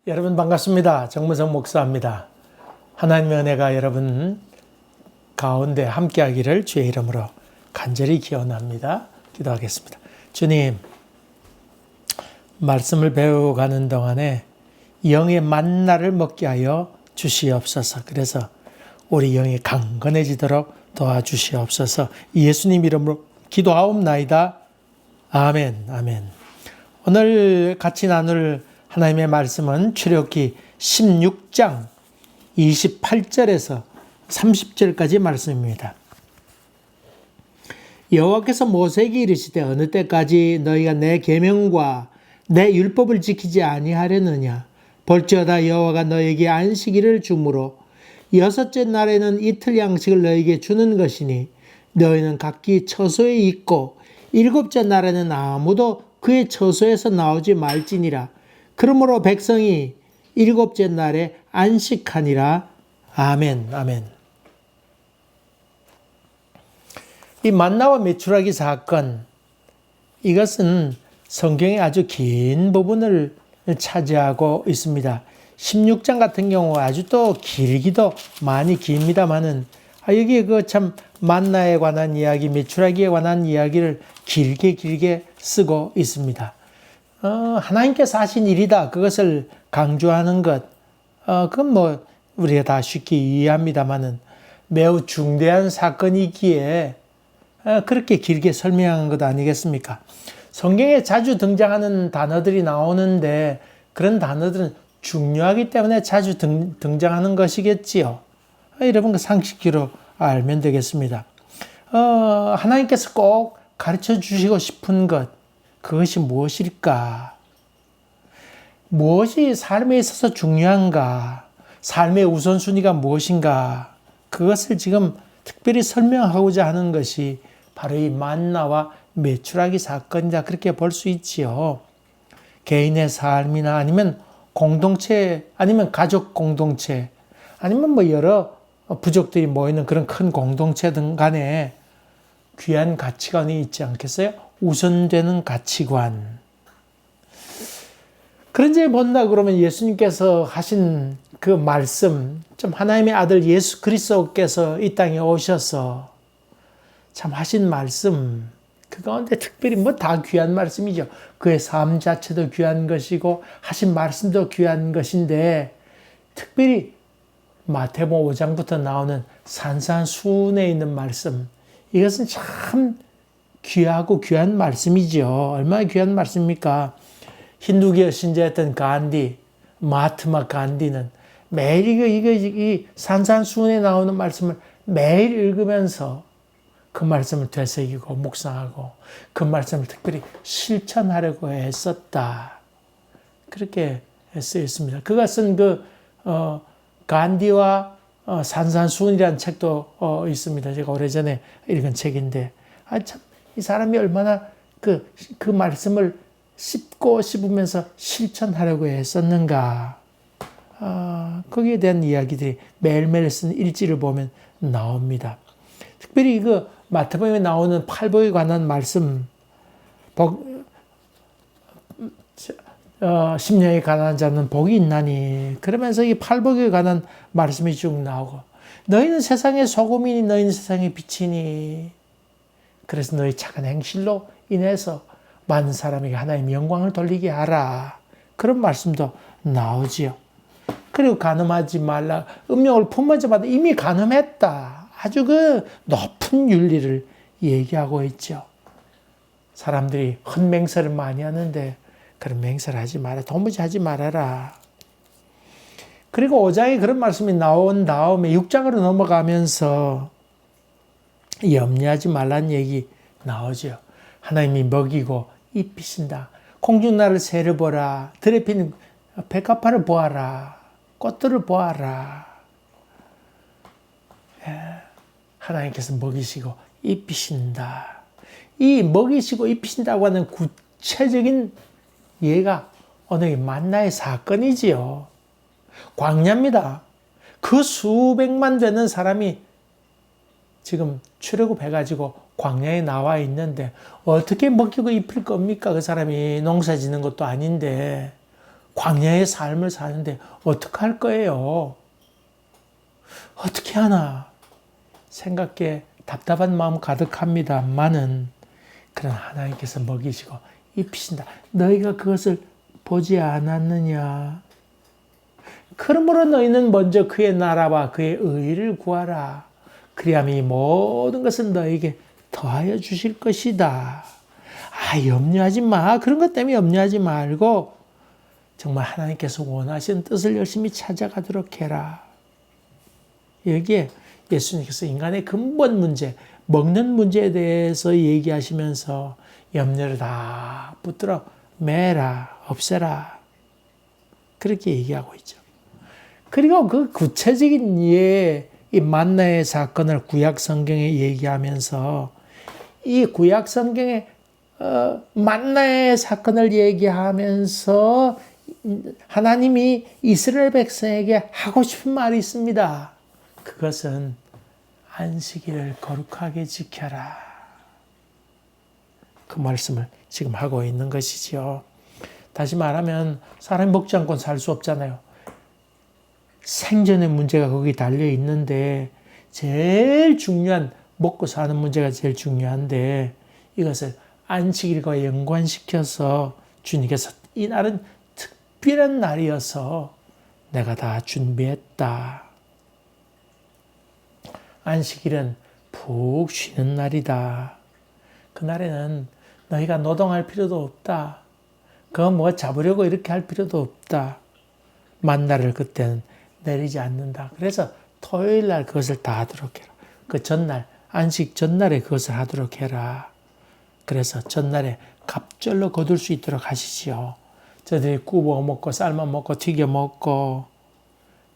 여러분 반갑습니다. 정무성 목사입니다. 하나님의 은혜가 여러분 가운데 함께하기를 주의 이름으로 간절히 기원합니다. 기도하겠습니다. 주님, 말씀을 배워가는 동안에 영의 만나를 먹게 하여 주시옵소서. 그래서 우리 영이 강건해지도록 도와주시옵소서. 예수님 이름으로 기도하옵나이다. 아멘, 아멘. 오늘 같이 나눌 하나님의 말씀은 출애굽기 16장 28절에서 30절까지 말씀입니다. 여호와께서 모세에게 이르시되 어느 때까지 너희가 내 계명과 내 율법을 지키지 아니하려느냐. 볼지어다 여호와가 너희에게 안식일을 주므로 여섯째 날에는 이틀 양식을 너희에게 주는 것이니 너희는 각기 처소에 있고 일곱째 날에는 아무도 그의 처소에서 나오지 말지니라. 그러므로 백성이 일곱째 날에 안식하니라. 아멘, 아멘. 이 만나와 메추라기 사건, 이것은 성경의 아주 긴 부분을 차지하고 있습니다. 16장 같은 경우 아주 또 길기도 많이 깁니다만은 여기 참 만나에 관한 이야기, 메추라기에 관한 이야기를 길게 쓰고 있습니다. 하나님께서 하신 일이다. 그것을 강조하는 것. 그건 우리가 다 쉽게 이해합니다만은 매우 중대한 사건이기에 그렇게 길게 설명한 것 아니겠습니까? 성경에 자주 등장하는 단어들이 나오는데 그런 단어들은 중요하기 때문에 자주 등장하는 것이겠지요. 여러분 상식적으로 알면 되겠습니다. 하나님께서 꼭 가르쳐 주시고 싶은 것, 그것이 무엇일까? 무엇이 삶에 있어서 중요한가? 삶의 우선순위가 무엇인가? 그것을 지금 특별히 설명하고자 하는 것이 바로 이 만나와 메추라기 사건이다. 그렇게 볼 수 있지요. 개인의 삶이나 아니면 공동체, 아니면 가족 공동체, 아니면 여러 부족들이 모이는 그런 큰 공동체 등 간에 귀한 가치관이 있지 않겠어요? 우선되는 가치관. 그런지 본다 그러면 예수님께서 하신 그 말씀, 좀 하나님의 아들 예수 그리스도께서 이 땅에 오셔서 참 하신 말씀, 그 가운데 특별히 다 귀한 말씀이죠. 그의 삶 자체도 귀한 것이고 하신 말씀도 귀한 것인데 특별히 마태복음 5장부터 나오는 산산수훈에 있는 말씀, 이것은 참 귀하고 귀한 말씀이죠. 얼마나 귀한 말씀입니까? 힌두교 신자였던 간디, 마하트마 간디는 매일 이 산산수훈에 나오는 말씀을 매일 읽으면서 그 말씀을 되새기고 묵상하고 그 말씀을 특별히 실천하려고 했었다. 그렇게 쓰여 있습니다. 그가 쓴 간디와 산산수훈이라는 책도 있습니다. 제가 오래전에 읽은 책인데, 참, 이 사람이 얼마나 그 말씀을 씹으면서 실천하려고 했었는가. 거기에 대한 이야기들이 매일매일 쓴 일지를 보면 나옵니다. 특별히 마태복음에 나오는 팔복에 관한 말씀, 심령이 가난한 자는 복이 있나니, 그러면서 이 팔복에 관한 말씀이 쭉 나오고, 너희는 세상의 소금이니 너희는 세상의 빛이니, 그래서 너희 착한 행실로 인해서 많은 사람에게 하나님의 영광을 돌리게 하라. 그런 말씀도 나오지요. 그리고 간음하지 말라. 음욕을 품어자마자 이미 간음했다. 아주 높은 윤리를 얘기하고 있죠. 사람들이 헛맹세를 많이 하는데 그런 맹세를 하지 마라. 도무지 하지 말아라. 그리고 5장에 그런 말씀이 나온 다음에 6장으로 넘어가면서 염려하지 말라는 얘기 나오죠. 하나님이 먹이고 입히신다. 공중나를 새를 보라. 들에 피는 백합화를 보아라. 꽃들을 보아라. 하나님께서 먹이시고 입히신다. 이 먹이시고 입히신다고 하는 구체적인 예가 오늘 만나의 사건이지요. 광야입니다. 그 수백만 되는 사람이 지금 출애굽해가지고 광야에 나와 있는데 어떻게 먹히고 입힐 겁니까? 그 사람이 농사 짓는 것도 아닌데 광야의 삶을 사는데 어떡할 거예요? 어떻게 하나? 생각에 답답한 마음 가득합니다만은 그런 하나님께서 먹이시고 입히신다. 너희가 그것을 보지 않았느냐? 그러므로 너희는 먼저 그의 나라와 그의 의를 구하라. 그리하면 이 모든 것은 너희에게 더하여 주실 것이다. 염려하지 마. 그런 것 때문에 염려하지 말고 정말 하나님께서 원하시는 뜻을 열심히 찾아가도록 해라. 여기에 예수님께서 인간의 근본 문제, 먹는 문제에 대해서 얘기하시면서 염려를 다 붙들어 매라, 없애라. 그렇게 얘기하고 있죠. 그리고 그 구체적인 이 만나의 사건을 구약 성경에 얘기하면서 이 구약 성경에 만나의 사건을 얘기하면서 하나님이 이스라엘 백성에게 하고 싶은 말이 있습니다. 그것은 안식일을 거룩하게 지켜라. 그 말씀을 지금 하고 있는 것이지요. 다시 말하면 사람이 먹지 않고는 살 수 없잖아요. 생존의 문제가 거기 달려 있는데 제일 중요한 먹고 사는 문제가 제일 중요한데 이것을 안식일과 연관시켜서 주님께서 이 날은 특별한 날이어서 내가 다 준비했다. 안식일은 푹 쉬는 날이다. 그날에는 너희가 노동할 필요도 없다. 그거 뭐 잡으려고 이렇게 할 필요도 없다. 만나를 그때는 내리지 않는다. 그래서 토요일 날 그것을 다 하도록 해라. 그 전날, 안식 전날에 그것을 하도록 해라. 그래서 전날에 갑절로 거둘 수 있도록 하시지요. 저들이 구워 먹고 삶아 먹고 튀겨 먹고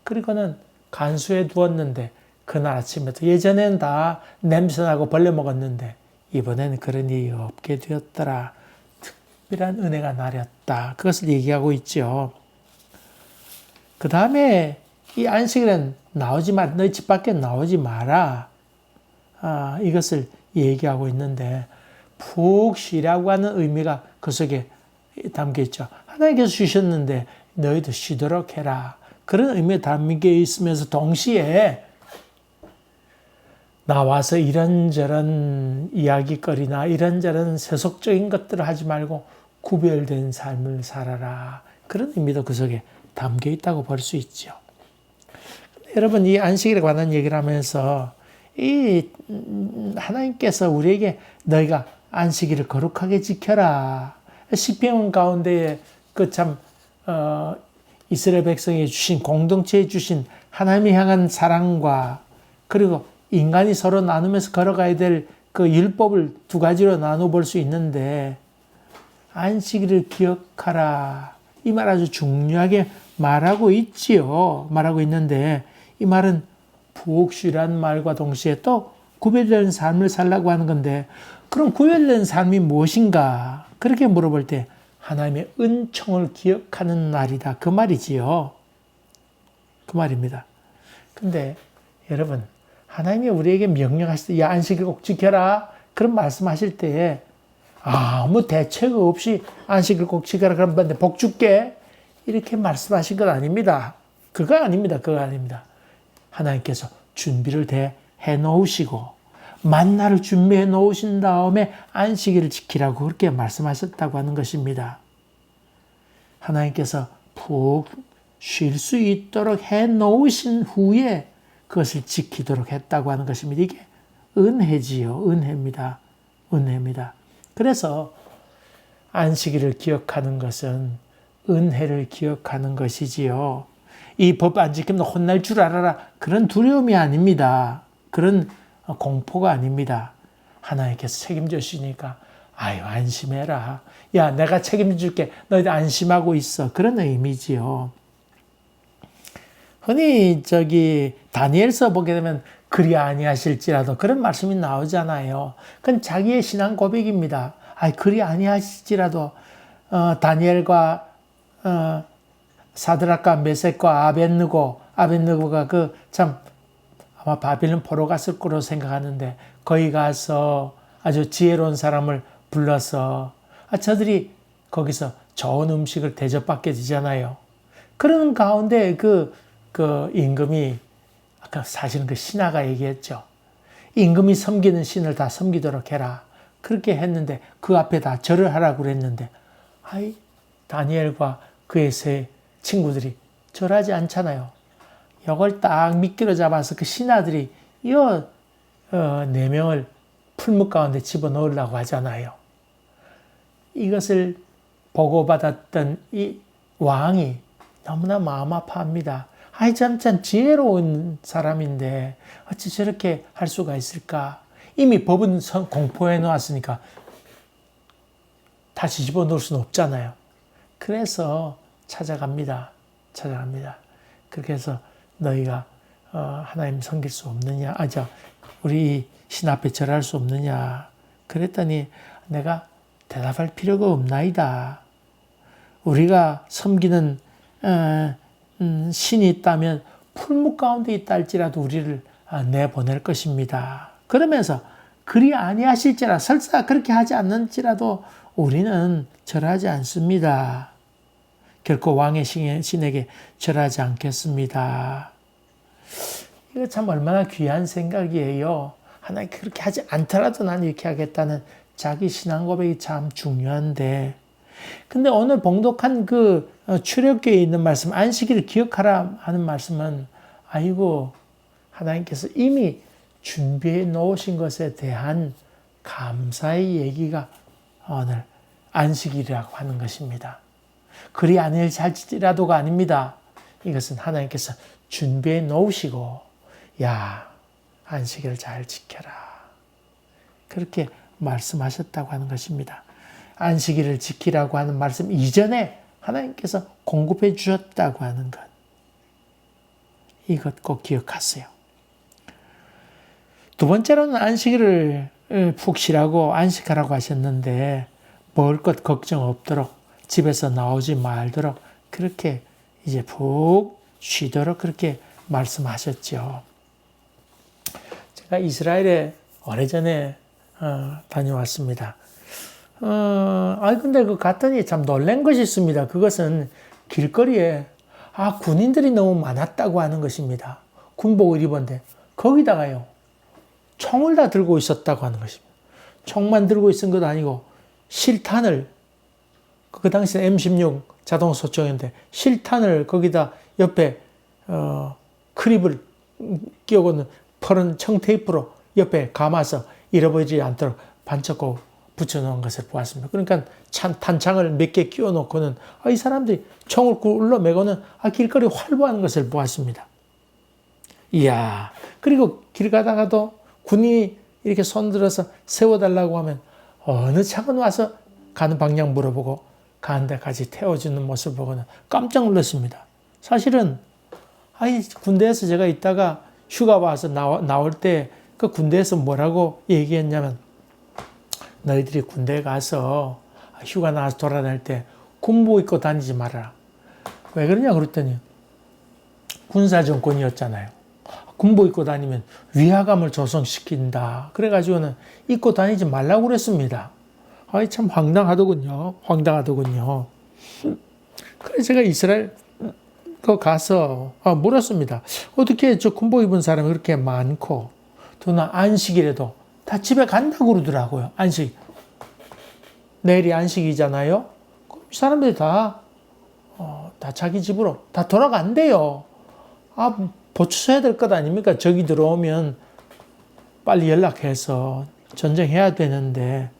그리고는 간수해 두었는데 그날 아침부터 예전에는 다 냄새나고 벌레 먹었는데 이번에는 그런 일이 없게 되었더라. 특별한 은혜가 나렸다. 그것을 얘기하고 있죠. 그 다음에 이 안식일은 나오지 마. 너희 집 밖에 나오지 마라. 이것을 얘기하고 있는데 푹 쉬라고 하는 의미가 그 속에 담겨 있죠. 하나님께서 쉬셨는데 너희도 쉬도록 해라. 그런 의미가 담겨 있으면서 동시에 나와서 이런저런 이야기거리나 이런저런 세속적인 것들을 하지 말고 구별된 삶을 살아라. 그런 의미도 그 속에 담겨 있다고 볼 수 있죠. 여러분, 이 안식일에 관한 얘기를 하면서 이 하나님께서 우리에게 너희가 안식일을 거룩하게 지켜라. 시편 가운데 이스라엘 백성이 주신 공동체에 주신 하나님이 향한 사랑과 그리고 인간이 서로 나누면서 걸어가야 될 그 율법을 두 가지로 나눠 볼 수 있는데 안식일을 기억하라. 이 말 아주 중요하게 말하고 있지요. 말하고 있는데 이 말은 푹 쉬라는 말과 동시에 또 구별된 삶을 살라고 하는 건데 그럼 구별된 삶이 무엇인가? 그렇게 물어볼 때 하나님의 은총을 기억하는 날이다. 그 말이지요. 그 말입니다. 근데 여러분 하나님이 우리에게 명령하실 때 야, 안식일 꼭 지켜라. 그런 말씀하실 때에 아무 대책 없이 안식일 꼭 지켜라. 그러면 복 줄게. 이렇게 말씀하신 건 아닙니다. 그거 아닙니다. 그거 아닙니다. 하나님께서 준비를 해 놓으시고 만나를 준비해 놓으신 다음에 안식일을 지키라고 그렇게 말씀하셨다고 하는 것입니다. 하나님께서 푹 쉴 수 있도록 해 놓으신 후에 그것을 지키도록 했다고 하는 것입니다. 이게 은혜지요. 은혜입니다. 은혜입니다. 그래서 안식일을 기억하는 것은 은혜를 기억하는 것이지요. 이 법 안 지키면 혼날 줄 알아라. 그런 두려움이 아닙니다. 그런 공포가 아닙니다. 하나님께서 책임져 주시니까 안심해라. 야, 내가 책임질게. 너희들 안심하고 있어. 그런 의미지요. 흔히 다니엘서 보게 되면 그리 아니하실지라도 그런 말씀이 나오잖아요. 그건 자기의 신앙 고백입니다. 그리 아니하실지라도 다니엘과 사드락과 메섹과 아벳느고가 아마 바빌론 포로 갔을 거로 생각하는데 거기 가서 아주 지혜로운 사람을 불러서 저들이 거기서 좋은 음식을 대접받게 되잖아요. 그런 가운데 그 임금이 아까 사실은 그 신하가 얘기했죠. 임금이 섬기는 신을 다 섬기도록 해라. 그렇게 했는데 그 앞에 다 절을 하라고 그랬는데 다니엘과 그의 세 친구들이 절하지 않잖아요. 이걸 딱 미끼로 잡아서 그 신하들이 네 명을 풀무 가운데 집어넣으려고 하잖아요. 이것을 보고받았던 이 왕이 너무나 마음 아파합니다. 참 지혜로운 사람인데 어찌 저렇게 할 수가 있을까? 이미 법은 공포해 놓았으니까 다시 집어넣을 수는 없잖아요. 그래서 찾아갑니다. 그렇게 해서 너희가 하나님 섬길 수 없느냐? 우리 신 앞에 절할 수 없느냐? 그랬더니 내가 대답할 필요가 없나이다. 우리가 섬기는 신이 있다면 풀무 가운데 있다 할지라도 우리를 내보낼 것입니다. 그러면서 그리 아니하실지라 설사 그렇게 하지 않는지라도 우리는 절하지 않습니다. 결코 왕의 신에게 절하지 않겠습니다. 이거 참 얼마나 귀한 생각이에요. 하나님 그렇게 하지 않더라도 난 이렇게 하겠다는 자기 신앙 고백이 참 중요한데, 근데 오늘 봉독한 그 출애굽기에 있는 말씀, 안식일을 기억하라 하는 말씀은 하나님께서 이미 준비해 놓으신 것에 대한 감사의 얘기가 오늘 안식일이라고 하는 것입니다. 그리 아니할지라도가 아닙니다. 이것은 하나님께서 준비해 놓으시고 안식일을 잘 지켜라. 그렇게 말씀하셨다고 하는 것입니다. 안식일을 지키라고 하는 말씀 이전에 하나님께서 공급해 주셨다고 하는 것. 이것 꼭 기억하세요. 두 번째로는 안식일을 푹 쉬라고 안식하라고 하셨는데 먹을 것 걱정 없도록 집에서 나오지 말도록 그렇게 이제 푹 쉬도록 그렇게 말씀하셨죠. 제가 이스라엘에 오래전에 다녀왔습니다. 근데 갔더니 참 놀란 것이 있습니다. 그것은 길거리에 군인들이 너무 많았다고 하는 것입니다. 군복을 입었는데 거기다가요 총을 다 들고 있었다고 하는 것입니다. 총만 들고 있은 것도 아니고 실탄을, 그 당시에 M16 자동소총인데 실탄을 거기다 옆에 크립을 끼우고는 푸른 청테이프로 옆에 감아서 잃어버리지 않도록 반짝고 붙여놓은 것을 보았습니다. 그러니까 탄창을 몇 개 끼워놓고는 이 사람들이 총을 굴러매고는 길거리 활보하는 것을 보았습니다. 이야, 그리고 길 가다가도 군인이 이렇게 손들어서 세워달라고 하면 어느 차가 와서 가는 방향 물어보고 가는 데까지 태워주는 모습을 보고는 깜짝 놀랐습니다. 사실은 군대에서 제가 있다가 휴가 와서 나올 때 그 군대에서 뭐라고 얘기했냐면, 너희들이 군대 가서 휴가 나와서 돌아다닐 때 군복 입고 다니지 말아라. 왜 그러냐 그랬더니 군사정권이었잖아요. 군복 입고 다니면 위화감을 조성시킨다. 그래가지고는 입고 다니지 말라고 그랬습니다. 참 황당하더군요. 그래서 제가 이스라엘 가서 물었습니다. 어떻게 저 군복 입은 사람이 그렇게 많고 또 안식일에도 다 집에 간다고 그러더라고요. 내일이 안식이잖아요. 사람들이 다 자기 집으로 다 돌아간대요. 보충해야 될 것 아닙니까? 적이 들어오면 빨리 연락해서 전쟁해야 되는데,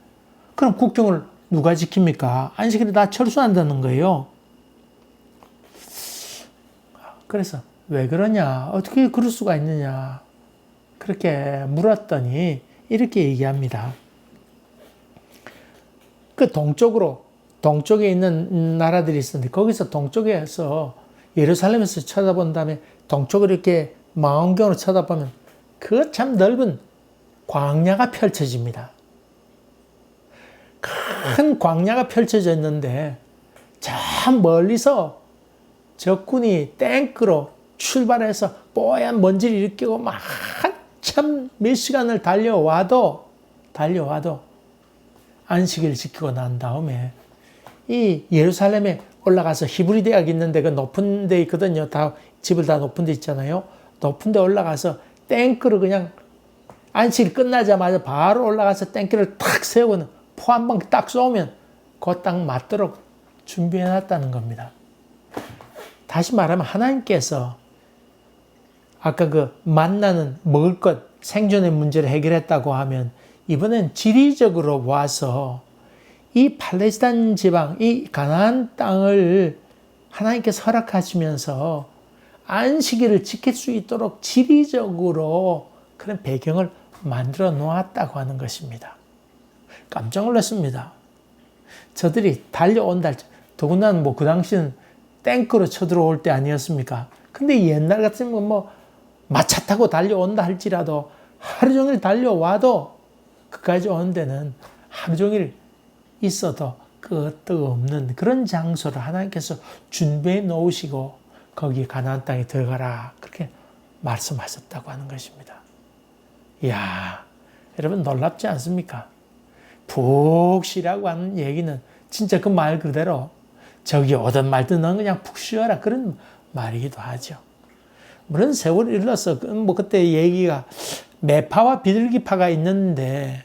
그럼 국경을 누가 지킵니까? 안식일에 다 철수한다는 거예요. 그래서 왜 그러냐? 어떻게 그럴 수가 있느냐? 그렇게 물었더니 이렇게 얘기합니다. 그 동쪽에 있는 나라들이 있었는데 거기서 동쪽에서 예루살렘에서 쳐다본 다음에 동쪽으로 이렇게 망원경으로 쳐다보면 그 참 넓은 광야가 펼쳐집니다. 큰 광야가 펼쳐져 있는데 저 멀리서 적군이 탱크로 출발해서 뽀얀 먼지를 일으키고 막 한참 몇 시간을 달려와도 안식일을 지키고 난 다음에 이 예루살렘에 올라가서 히브리 대학이 있는데 그 높은 데 있거든요. 다 집을 다 높은 데 있잖아요. 높은 데 올라가서 탱크를 그냥 안식일 끝나자마자 바로 올라가서 탱크를 탁 세우고는 포 한 방 딱 쏘면 그 땅 맞도록 준비해 놨다는 겁니다. 다시 말하면 하나님께서 아까 그 만나는 먹을 것 생존의 문제를 해결했다고 하면 이번엔 지리적으로 와서 이 팔레스타인 지방, 이 가나안 땅을 하나님께서 허락하시면서 안식일을 지킬 수 있도록 지리적으로 그런 배경을 만들어 놓았다고 하는 것입니다. 깜짝 놀랐습니다. 저들이 달려온다. 더군다나 뭐 그 당시는 탱크로 쳐들어올 때 아니었습니까? 근데 옛날 같으면 뭐 마차 타고 달려온다 할지라도 하루 종일 달려와도 그까지 오는 데는 하루 종일 있어도 끄떡 없는 그런 장소를 하나님께서 준비해 놓으시고 거기 가나안 땅에 들어가라 그렇게 말씀하셨다고 하는 것입니다. 이야, 여러분 놀랍지 않습니까? 푹 쉬라고 하는 얘기는 진짜 그 말 그대로 저기 오든 말든 넌 그냥 푹 쉬어라 그런 말이기도 하죠. 물론 세월이 흘러서 뭐 그때 얘기가 매파와 비둘기파가 있는데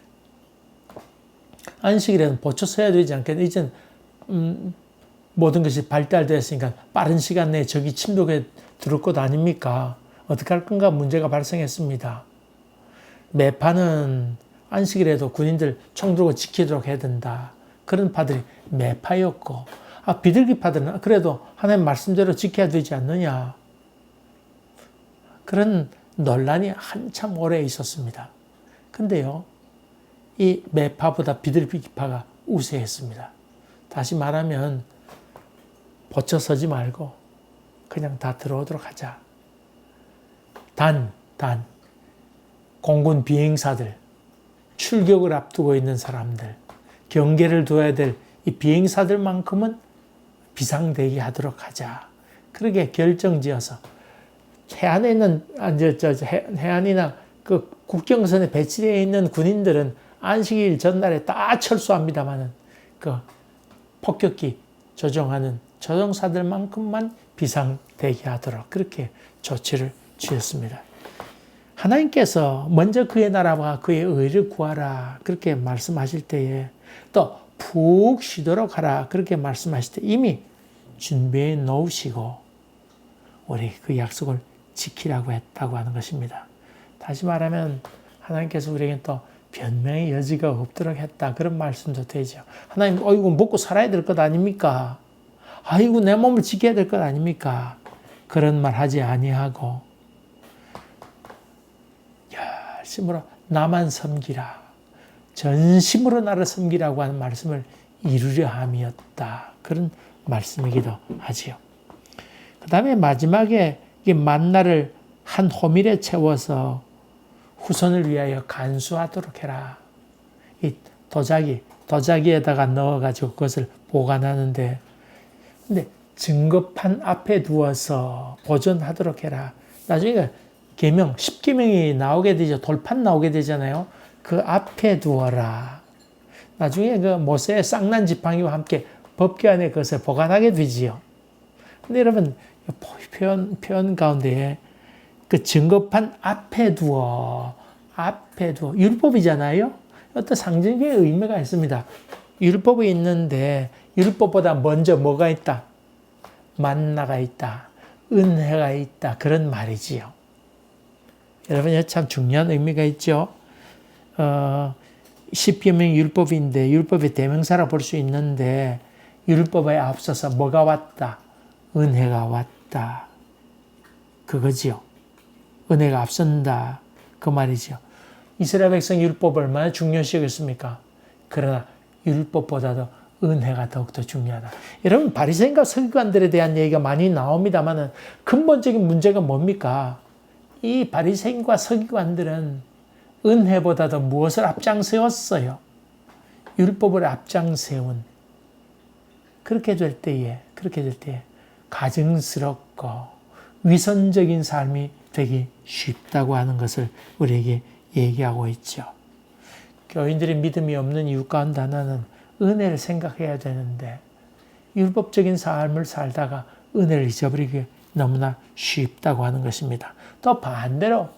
안식일에는 보초 서야 되지 않겠나. 이젠 모든 것이 발달되었으니까 빠른 시간 내에 적이 침독해 들어올 것 아닙니까? 어떻게 할 건가 문제가 발생했습니다. 매파는 안식일에도 군인들 총 들고 지키도록 해야 된다. 그런 파들이 매파였고, 비둘기파들은 그래도 하나님 말씀대로 지켜야 되지 않느냐. 그런 논란이 한참 오래 있었습니다. 근데요, 이 매파보다 비둘기파가 우세했습니다. 다시 말하면 보쳐 서지 말고 그냥 다 들어오도록 하자. 단 공군 비행사들, 출격을 앞두고 있는 사람들, 경계를 둬야 될 이 비행사들만큼은 비상대기하도록 하자. 그렇게 결정지어서 해안에 있는 해안이나 그 국경선에 배치되어 있는 군인들은 안식일 전날에 다 철수합니다만은 그 폭격기 조종하는 조종사들만큼만 비상대기하도록 그렇게 조치를 취했습니다. 하나님께서 먼저 그의 나라와 그의 의를 구하라 그렇게 말씀하실 때에 또 푹 쉬도록 하라 그렇게 말씀하실 때 이미 준비해 놓으시고 우리 그 약속을 지키라고 했다고 하는 것입니다. 다시 말하면 하나님께서 우리에게 또 변명의 여지가 없도록 했다 그런 말씀도 되죠. 하나님 이거 먹고 살아야 될 것 아닙니까? 아이고 내 몸을 지켜야 될 것 아닙니까? 그런 말 하지 아니하고 열심으로 나만 섬기라. 전심으로 나를 섬기라고 하는 말씀을 이루려 함이었다. 그런 말씀이기도 하지요. 그 다음에 마지막에 이 만나를 한 호밀에 채워서 후손을 위하여 간수하도록 해라. 이 도자기에다가 넣어가지고 그것을 보관하는데, 근데 증거판 앞에 두어서 보존하도록 해라. 나중에 계명, 10계명이 나오게 되죠. 돌판 나오게 되잖아요. 그 앞에 두어라. 나중에 그 모세의 쌍난 지팡이와 함께 법궤 안에 그것을 보관하게 되지요. 근데 여러분, 표현 가운데 그 증거판 앞에 두어. 율법이잖아요? 어떤 상징의 의미가 있습니다. 율법이 있는데, 율법보다 먼저 뭐가 있다? 만나가 있다. 은혜가 있다. 그런 말이지요. 여러분, 이거 참 중요한 의미가 있죠. 10계명 율법인데 율법의 대명사라 볼 수 있는데 율법에 앞서서 뭐가 왔다? 은혜가 왔다. 그거지요. 은혜가 앞선다. 그 말이죠. 이스라엘 백성 율법 얼마나 중요시 여겼습니까? 그러나 율법보다도 은혜가 더욱더 중요하다. 여러분 바리새인과 서기관들에 대한 얘기가 많이 나옵니다만 근본적인 문제가 뭡니까? 이 바리새인과 서기관들은 은혜보다도 무엇을 앞장세웠어요? 율법을 앞장세운. 그렇게 될 때에 가증스럽고 위선적인 삶이 되기 쉽다고 하는 것을 우리에게 얘기하고 있죠. 교인들이 믿음이 없는 이유 가운데 하나는 은혜를 생각해야 되는데 율법적인 삶을 살다가 은혜를 잊어버리기 너무나 쉽다고 하는 것입니다. 또 반대로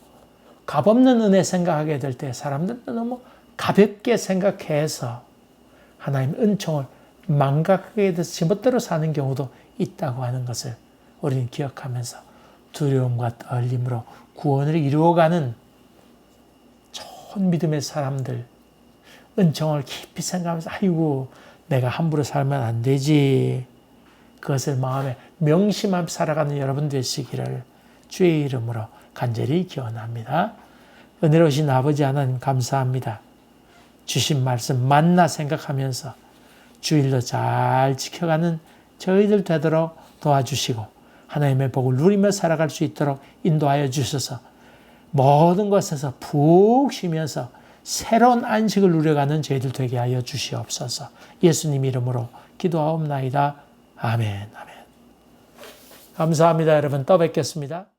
값없는 은혜 생각하게 될 때 사람들도 너무 가볍게 생각해서 하나님의 은총을 망각하게 돼서 제멋대로 사는 경우도 있다고 하는 것을 우리는 기억하면서 두려움과 떨림으로 구원을 이루어가는 좋은 믿음의 사람들, 은총을 깊이 생각하면서 아이고 내가 함부로 살면 안 되지, 그것을 마음에 명심하며 살아가는 여러분 되시기를 주의 이름으로 간절히 기원합니다. 은혜로우신 아버지 하나님 감사합니다. 주신 말씀 만나 생각하면서 주일로 잘 지켜가는 저희들 되도록 도와주시고 하나님의 복을 누리며 살아갈 수 있도록 인도하여 주셔서 모든 것에서 푹 쉬면서 새로운 안식을 누려가는 저희들 되게 하여 주시옵소서. 예수님 이름으로 기도하옵나이다. 아멘. 아멘. 감사합니다. 여러분 또 뵙겠습니다.